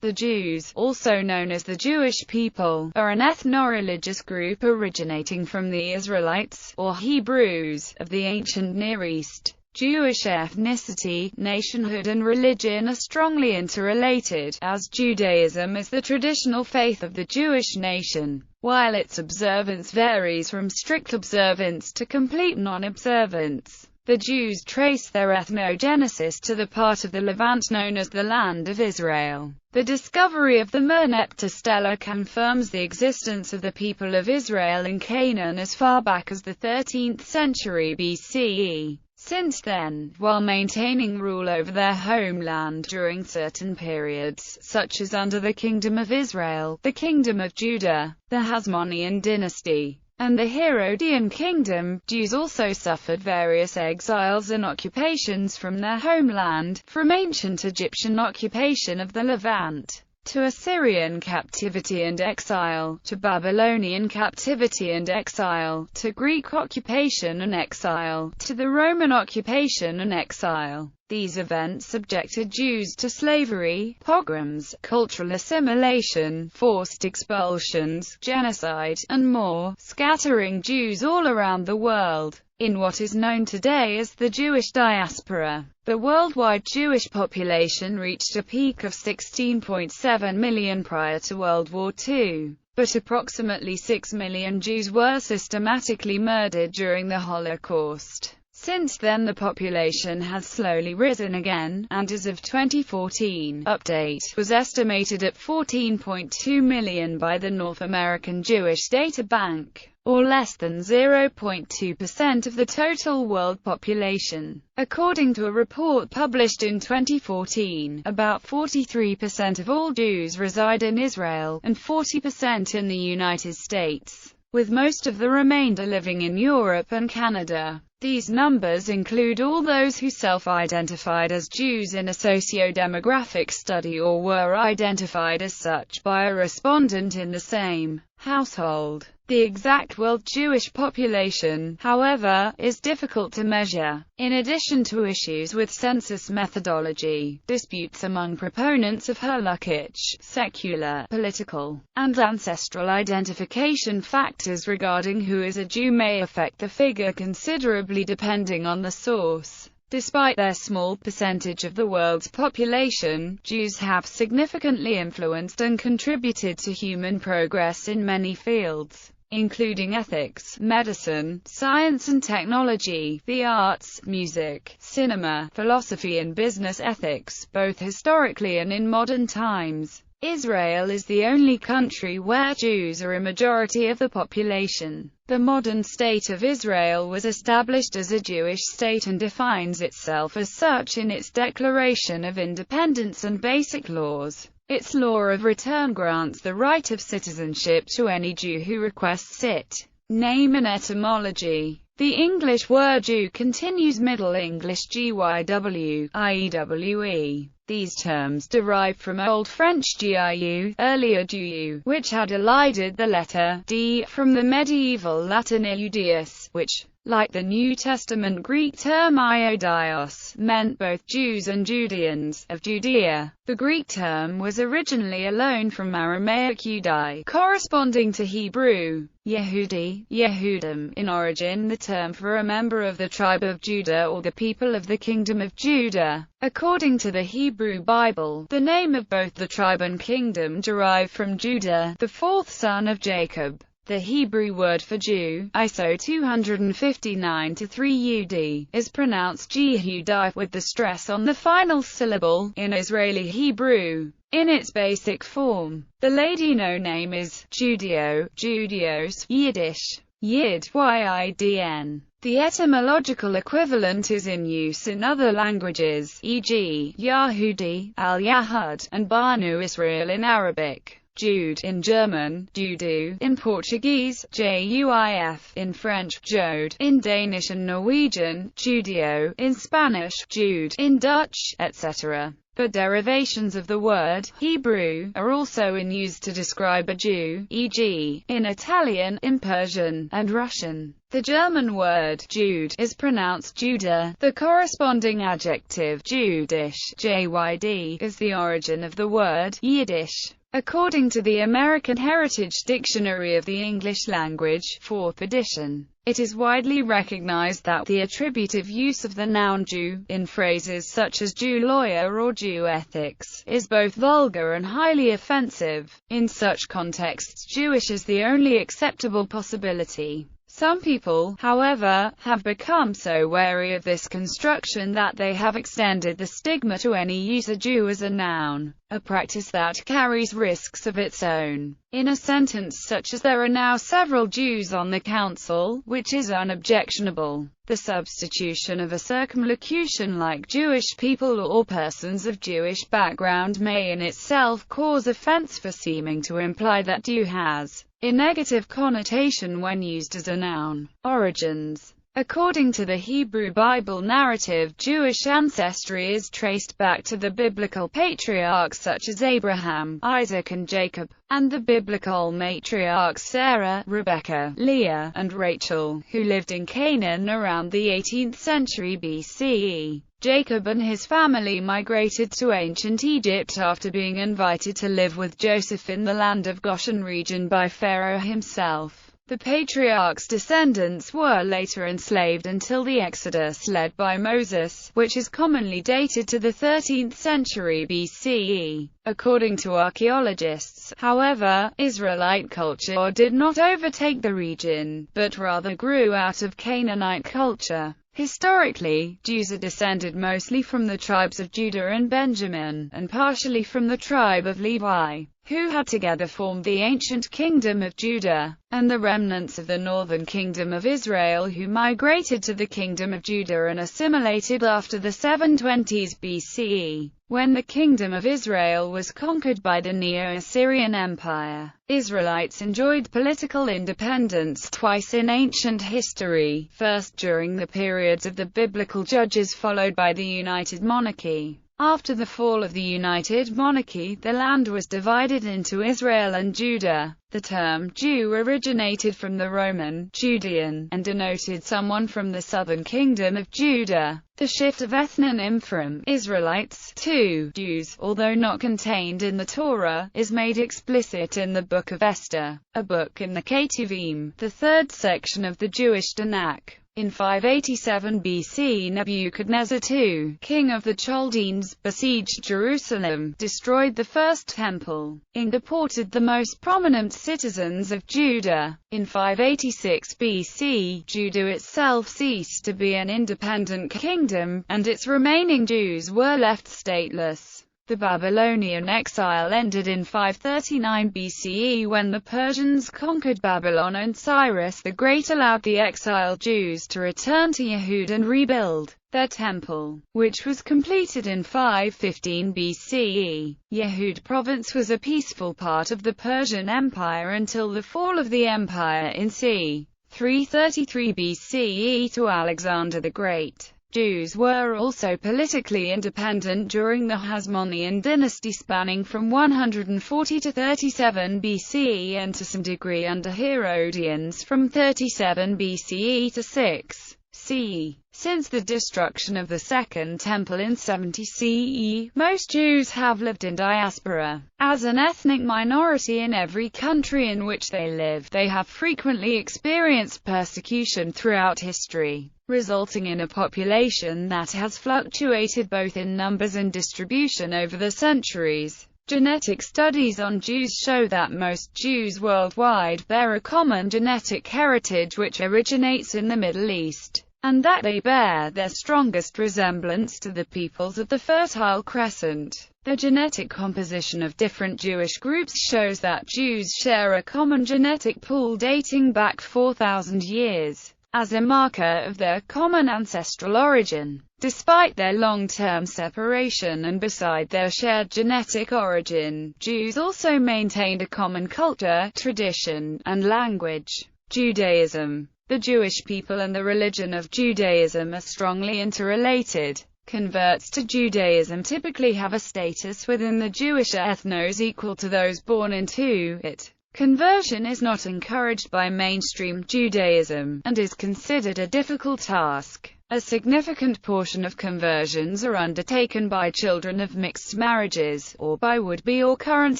The Jews, also known as the Jewish people, are an ethno-religious group originating from the Israelites, or Hebrews, of the ancient Near East. Jewish ethnicity, nationhood and religion are strongly interrelated, as Judaism is the traditional faith of the Jewish nation, while its observance varies from strict observance to complete non-observance. The Jews trace their ethnogenesis to the part of the Levant known as the Land of Israel. The discovery of the Merneptah Stela confirms the existence of the people of Israel in Canaan as far back as the 13th century BCE. Since then, while maintaining rule over their homeland during certain periods, such as under the Kingdom of Israel, the Kingdom of Judah, the Hasmonean dynasty, and the Herodian kingdom, Jews also suffered various exiles and occupations from their homeland, from ancient Egyptian occupation of the Levant, to Assyrian captivity and exile, to Babylonian captivity and exile, to Greek occupation and exile, to the Roman occupation and exile. These events subjected Jews to slavery, pogroms, cultural assimilation, forced expulsions, genocide, and more, scattering Jews all around the world. In what is known today as the Jewish diaspora, the worldwide Jewish population reached a peak of 16.7 million prior to World War II, but approximately 6 million Jews were systematically murdered during the Holocaust. Since then the population has slowly risen again, and as of 2014 update, was estimated at 14.2 million by the North American Jewish Data Bank, or less than 0.2% of the total world population. According to a report published in 2014, about 43% of all Jews reside in Israel, and 40% in the United States, with most of the remainder living in Europe and Canada. These numbers include all those who self-identified as Jews in a socio-demographic study or were identified as such by a respondent in the same household. The exact world Jewish population, however, is difficult to measure. In addition to issues with census methodology, disputes among proponents of halakhic, secular, political, and ancestral identification factors regarding who is a Jew may affect the figure considerably depending on the source. Despite their small percentage of the world's population, Jews have significantly influenced and contributed to human progress in many fields, including ethics, medicine, science and technology, the arts, music, cinema, philosophy and business ethics, both historically and in modern times. Israel is the only country where Jews are a majority of the population. The modern state of Israel was established as a Jewish state and defines itself as such in its Declaration of Independence and basic laws. Its law of return grants the right of citizenship to any Jew who requests it. Name and etymology. The English word Jew continues Middle English gyw, i.e. These terms derive from Old French giu, earlier Jew, which had elided the letter d from the medieval Latin Iudeus, which, like the New Testament Greek term iodios, meant both Jews and Judeans, of Judea. The Greek term was originally a loan from Aramaic Yudai, corresponding to Hebrew Yehudi, Yehudim, in origin the term for a member of the tribe of Judah or the people of the kingdom of Judah. According to the Hebrew Bible, the name of both the tribe and kingdom derived from Judah, the fourth son of Jacob. The Hebrew word for Jew, ISO 259-3 UD, is pronounced Yehudai with the stress on the final syllable, in Israeli Hebrew. In its basic form, the Ladino name is Judeo, Judios, Yiddish, Yid, Yidn. The etymological equivalent is in use in other languages, e.g., Yahudi, Al-Yahud, and Banu Israel in Arabic. Jude, in German, Judu, in Portuguese, Juif, in French, Jode, in Danish and Norwegian, Judio, in Spanish, Jude, in Dutch, etc. But derivations of the word Hebrew are also in use to describe a Jew, e.g., in Italian, in Persian, and Russian. The German word Jude is pronounced Juda. The corresponding adjective Judish, JYD, is the origin of the word Yiddish. According to the American Heritage Dictionary of the English Language, 4th edition, it is widely recognized that the attributive use of the noun Jew, in phrases such as Jew lawyer or Jew ethics, is both vulgar and highly offensive. In such contexts, Jewish is the only acceptable possibility. Some people, however, have become so wary of this construction that they have extended the stigma to any use of Jew as a noun, a practice that carries risks of its own. In a sentence such as "There are now several Jews on the council," which is unobjectionable, the substitution of a circumlocution like Jewish people or persons of Jewish background may in itself cause offense for seeming to imply that Jew has a negative connotation when used as a noun. Origins. According to the Hebrew Bible narrative, Jewish ancestry is traced back to the biblical patriarchs such as Abraham, Isaac and Jacob, and the biblical matriarchs Sarah, Rebecca, Leah, and Rachel, who lived in Canaan around the 18th century BCE. Jacob and his family migrated to ancient Egypt after being invited to live with Joseph in the land of Goshen region by Pharaoh himself. The patriarchs' descendants were later enslaved until the Exodus led by Moses, which is commonly dated to the 13th century BCE. According to archaeologists, however, Israelite culture did not overtake the region, but rather grew out of Canaanite culture. Historically, Jews are descended mostly from the tribes of Judah and Benjamin, and partially from the tribe of Levi, who had together formed the ancient kingdom of Judah, and the remnants of the northern kingdom of Israel who migrated to the kingdom of Judah and assimilated after the 720s BCE, when the kingdom of Israel was conquered by the Neo-Assyrian Empire. Israelites enjoyed political independence twice in ancient history, first during the periods of the biblical judges followed by the United Monarchy. After the fall of the United Monarchy, the land was divided into Israel and Judah. The term Jew originated from the Roman Judean, and denoted someone from the southern kingdom of Judah. The shift of ethnonym from Israelites to Jews, although not contained in the Torah, is made explicit in the Book of Esther, a book in the Ketuvim, the third section of the Jewish Tanakh. In 587 BC, Nebuchadnezzar II, king of the Chaldeans, besieged Jerusalem, destroyed the first temple, and deported the most prominent citizens of Judah. In 586 BC, Judah itself ceased to be an independent kingdom, and its remaining Jews were left stateless. The Babylonian exile ended in 539 BCE when the Persians conquered Babylon and Cyrus the Great allowed the exiled Jews to return to Yehud and rebuild their temple, which was completed in 515 BCE. Yehud province was a peaceful part of the Persian Empire until the fall of the empire in c. 333 BCE to Alexander the Great. Jews were also politically independent during the Hasmonean dynasty spanning from 140 to 37 BCE and to some degree under Herodians from 37 BCE to 6 CE. Since the destruction of the Second Temple in 70 CE, most Jews have lived in diaspora. As an ethnic minority in every country in which they live, they have frequently experienced persecution throughout history, resulting in a population that has fluctuated both in numbers and distribution over the centuries. Genetic studies on Jews show that most Jews worldwide bear a common genetic heritage which originates in the Middle East, and that they bear their strongest resemblance to the peoples of the Fertile Crescent. The genetic composition of different Jewish groups shows that Jews share a common genetic pool dating back 4,000 years. as a marker of their common ancestral origin. Despite their long-term separation and beside their shared genetic origin, Jews also maintained a common culture, tradition, and language. Judaism. The Jewish people and the religion of Judaism are strongly interrelated. Converts to Judaism typically have a status within the Jewish ethnos equal to those born into it. Conversion is not encouraged by mainstream Judaism, and is considered a difficult task. A significant portion of conversions are undertaken by children of mixed marriages, or by would-be or current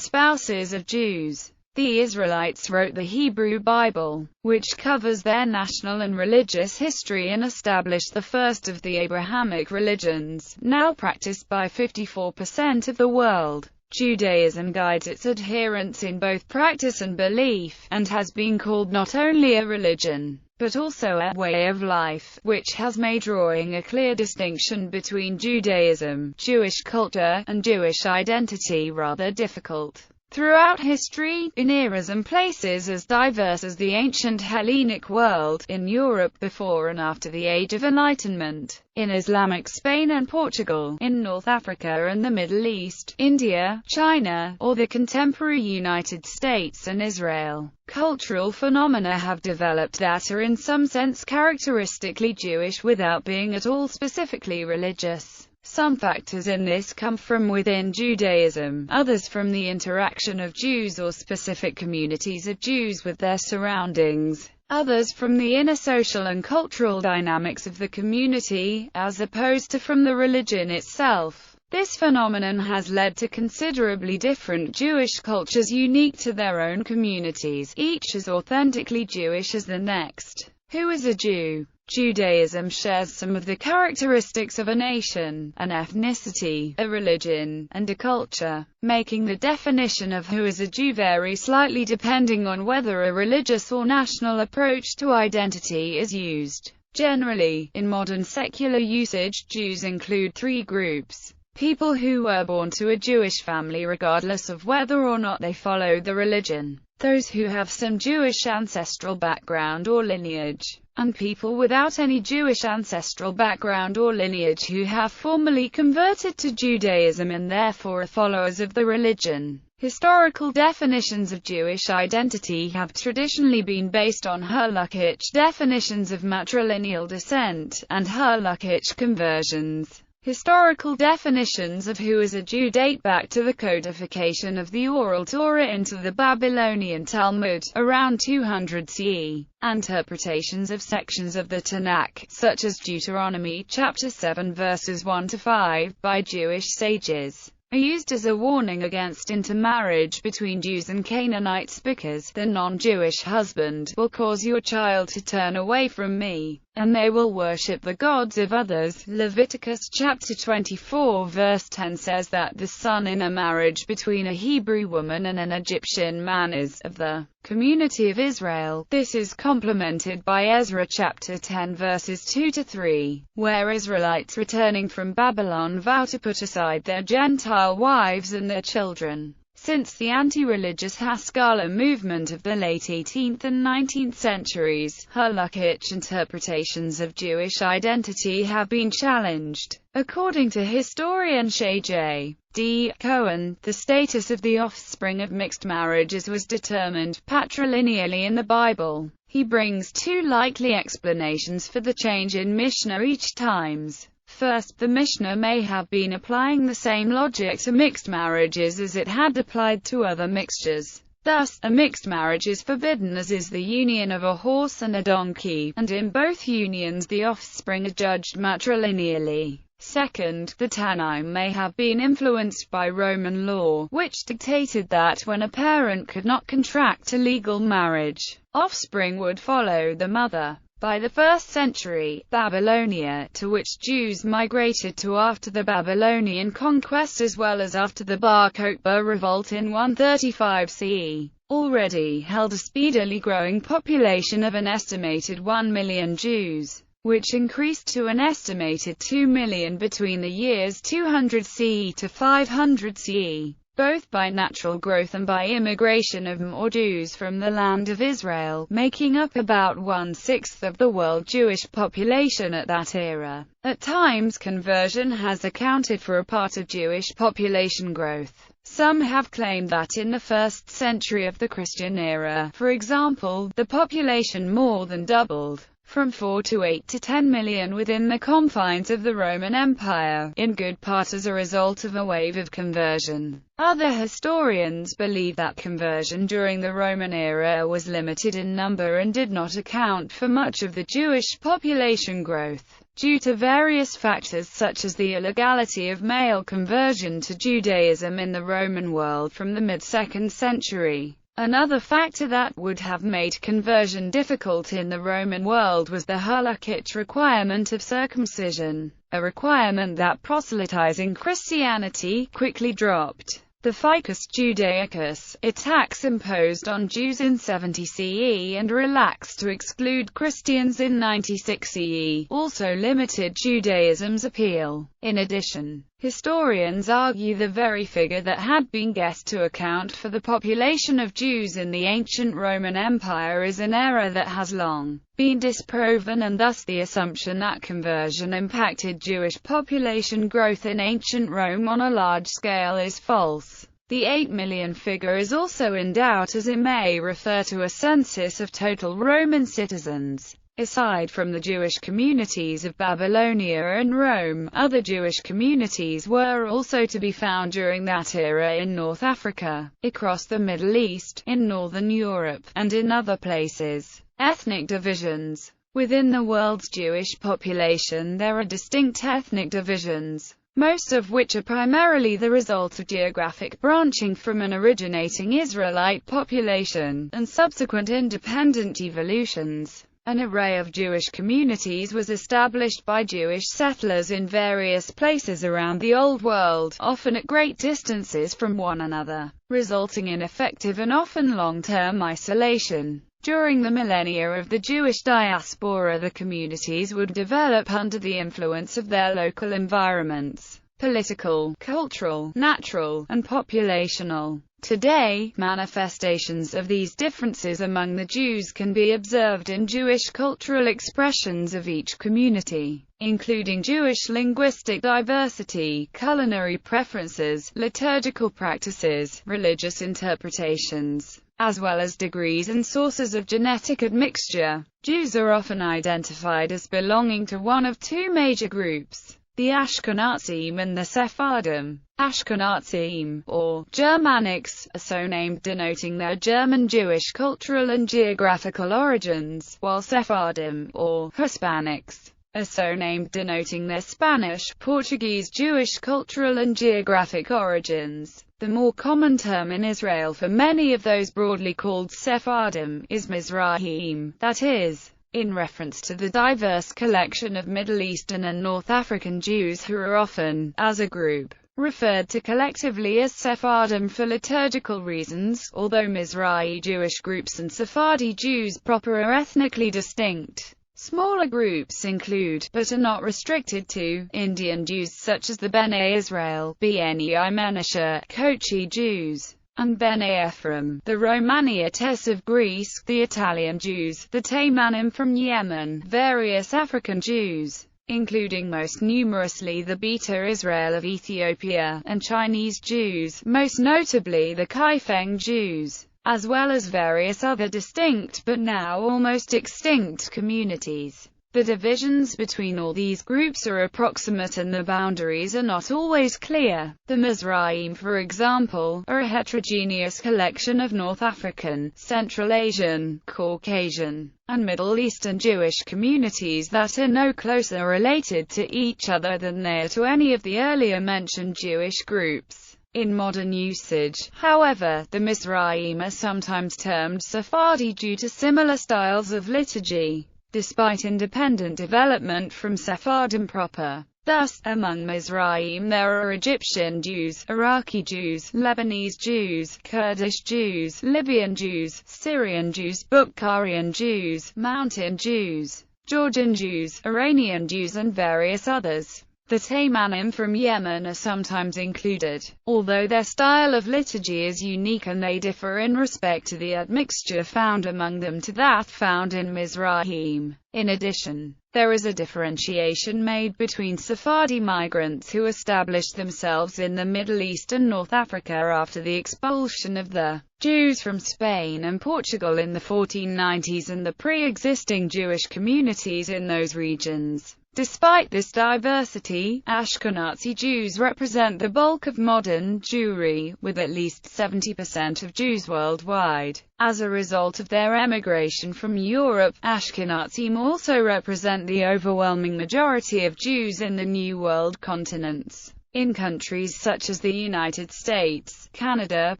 spouses of Jews. The Israelites wrote the Hebrew Bible, which covers their national and religious history and established the first of the Abrahamic religions, now practiced by 54% of the world. Judaism guides its adherents in both practice and belief, and has been called not only a religion, but also a way of life, which has made drawing a clear distinction between Judaism, Jewish culture, and Jewish identity rather difficult. Throughout history, in eras and places as diverse as the ancient Hellenic world, in Europe before and after the Age of Enlightenment, in Islamic Spain and Portugal, in North Africa and the Middle East, India, China, or the contemporary United States and Israel, cultural phenomena have developed that are in some sense characteristically Jewish without being at all specifically religious. Some factors in this come from within Judaism, others from the interaction of Jews or specific communities of Jews with their surroundings, others from the inner social and cultural dynamics of the community, as opposed to from the religion itself. This phenomenon has led to considerably different Jewish cultures unique to their own communities, each as authentically Jewish as the next. Who is a Jew? Judaism shares some of the characteristics of a nation, an ethnicity, a religion, and a culture, making the definition of who is a Jew vary slightly depending on whether a religious or national approach to identity is used. Generally, in modern secular usage, Jews include three groups. People who were born to a Jewish family regardless of whether or not they follow the religion. Those who have some Jewish ancestral background or lineage, and people without any Jewish ancestral background or lineage who have formally converted to Judaism and therefore are followers of the religion. Historical definitions of Jewish identity have traditionally been based on halakhic definitions of matrilineal descent, and halakhic conversions. Historical definitions of who is a Jew date back to the codification of the Oral Torah into the Babylonian Talmud, around 200 CE. Interpretations of sections of the Tanakh, such as Deuteronomy chapter 7 verses 1-5, by Jewish sages, are used as a warning against intermarriage between Jews and Canaanites because the non-Jewish husband will cause your child to turn away from me, and they will worship the gods of others. Leviticus chapter 24 verse 10 says that the son in a marriage between a Hebrew woman and an Egyptian man is of the community of Israel. This is complemented by Ezra chapter 10 verses 2-3, where Israelites returning from Babylon vow to put aside their Gentile wives and their children. Since the anti-religious Haskalah movement of the late 18th and 19th centuries, halakhic interpretations of Jewish identity have been challenged. According to historian Shay J. D. Cohen, the status of the offspring of mixed marriages was determined patrilineally in the Bible. He brings two likely explanations for the change in Mishnah each times. First, the Mishnah may have been applying the same logic to mixed marriages as it had applied to other mixtures. Thus, a mixed marriage is forbidden as is the union of a horse and a donkey, and in both unions the offspring are judged matrilineally. Second, the Tannaim may have been influenced by Roman law, which dictated that when a parent could not contract a legal marriage, offspring would follow the mother. By the 1st century, Babylonia, to which Jews migrated to after the Babylonian conquest as well as after the Bar Kokhba revolt in 135 CE, already held a speedily growing population of an estimated 1 million Jews, which increased to an estimated 2 million between the years 200 CE to 500 CE. both by natural growth and by immigration of more Jews from the land of Israel, making up about 1/6 of the world Jewish population at that era. At times conversion has accounted for a part of Jewish population growth. Some have claimed that in the 1st century of the Christian era, for example, the population more than doubled, from 4 to 8 to 10 million within the confines of the Roman Empire, in good part as a result of a wave of conversion. Other historians believe that conversion during the Roman era was limited in number and did not account for much of the Jewish population growth, due to various factors such as the illegality of male conversion to Judaism in the Roman world from the mid-2nd century. Another factor that would have made conversion difficult in the Roman world was the halakhic requirement of circumcision, a requirement that proselytizing Christianity quickly dropped. The Ficus Judaicus, a tax imposed on Jews in 70 CE and relaxed to exclude Christians in 96 CE, also limited Judaism's appeal. In addition, historians argue the very figure that had been guessed to account for the population of Jews in the ancient Roman Empire is an error that has long been disproven, and thus the assumption that conversion impacted Jewish population growth in ancient Rome on a large scale is false. The 8 million figure is also in doubt, as it may refer to a census of total Roman citizens. Aside from the Jewish communities of Babylonia and Rome, other Jewish communities were also to be found during that era in North Africa, across the Middle East, in Northern Europe, and in other places. Ethnic divisions. Within the world's Jewish population there are distinct ethnic divisions, most of which are primarily the result of geographic branching from an originating Israelite population, and subsequent independent evolutions. An array of Jewish communities was established by Jewish settlers in various places around the Old World, often at great distances from one another, resulting in effective and often long-term isolation. During the millennia of the Jewish diaspora, the communities would develop under the influence of their local environments, political, cultural, natural, and populational. Today, manifestations of these differences among the Jews can be observed in Jewish cultural expressions of each community, including Jewish linguistic diversity, culinary preferences, liturgical practices, religious interpretations, as well as degrees and sources of genetic admixture. Jews are often identified as belonging to one of two major groups, the Ashkenazim and the Sephardim. Ashkenazim, or Germanics, are so named denoting their German Jewish cultural and geographical origins, while Sephardim, or Hispanics, are so named denoting their Spanish, Portuguese Jewish cultural and geographic origins. The more common term in Israel for many of those broadly called Sephardim is Mizrahim, that is, in reference to the diverse collection of Middle Eastern and North African Jews who are often, as a group, referred to collectively as Sephardim for liturgical reasons, although Mizrahi Jewish groups and Sephardi Jews proper are ethnically distinct. Smaller groups include, but are not restricted to, Indian Jews such as the Bnei Israel, Bnei Menashe, Kochi Jews, and Bnei Ephraim, the Romaniates of Greece, the Italian Jews, the Taymanim from Yemen, various African Jews, including most numerously the Beta Israel of Ethiopia, and Chinese Jews, most notably the Kaifeng Jews, as well as various other distinct but now almost extinct communities. The divisions between all these groups are approximate and the boundaries are not always clear. The Mizraim, for example, are a heterogeneous collection of North African, Central Asian, Caucasian, and Middle Eastern Jewish communities that are no closer related to each other than they are to any of the earlier mentioned Jewish groups. In modern usage, however, the Mizraim are sometimes termed Sephardi due to similar styles of liturgy, despite independent development from Sephardim proper. Thus, among Mizraim there are Egyptian Jews, Iraqi Jews, Lebanese Jews, Kurdish Jews, Libyan Jews, Syrian Jews, Bukharian Jews, Mountain Jews, Georgian Jews, Iranian Jews and various others. The Taymanim from Yemen are sometimes included, although their style of liturgy is unique and they differ in respect to the admixture found among them to that found in Mizrahim. In addition, there is a differentiation made between Sephardi migrants who established themselves in the Middle East and North Africa after the expulsion of the Jews from Spain and Portugal in the 1490s and the pre-existing Jewish communities in those regions. Despite this diversity, Ashkenazi Jews represent the bulk of modern Jewry, with at least 70% of Jews worldwide. As a result of their emigration from Europe, Ashkenazim also represent the overwhelming majority of Jews in the New World continents. In countries such as the United States, Canada,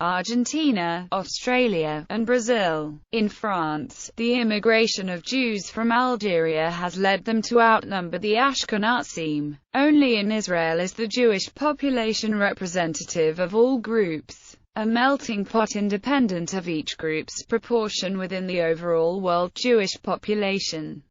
Argentina, Australia, and Brazil. In France, the immigration of Jews from Algeria has led them to outnumber the Ashkenazim. Only in Israel is the Jewish population representative of all groups, a melting pot independent of each group's proportion within the overall world Jewish population.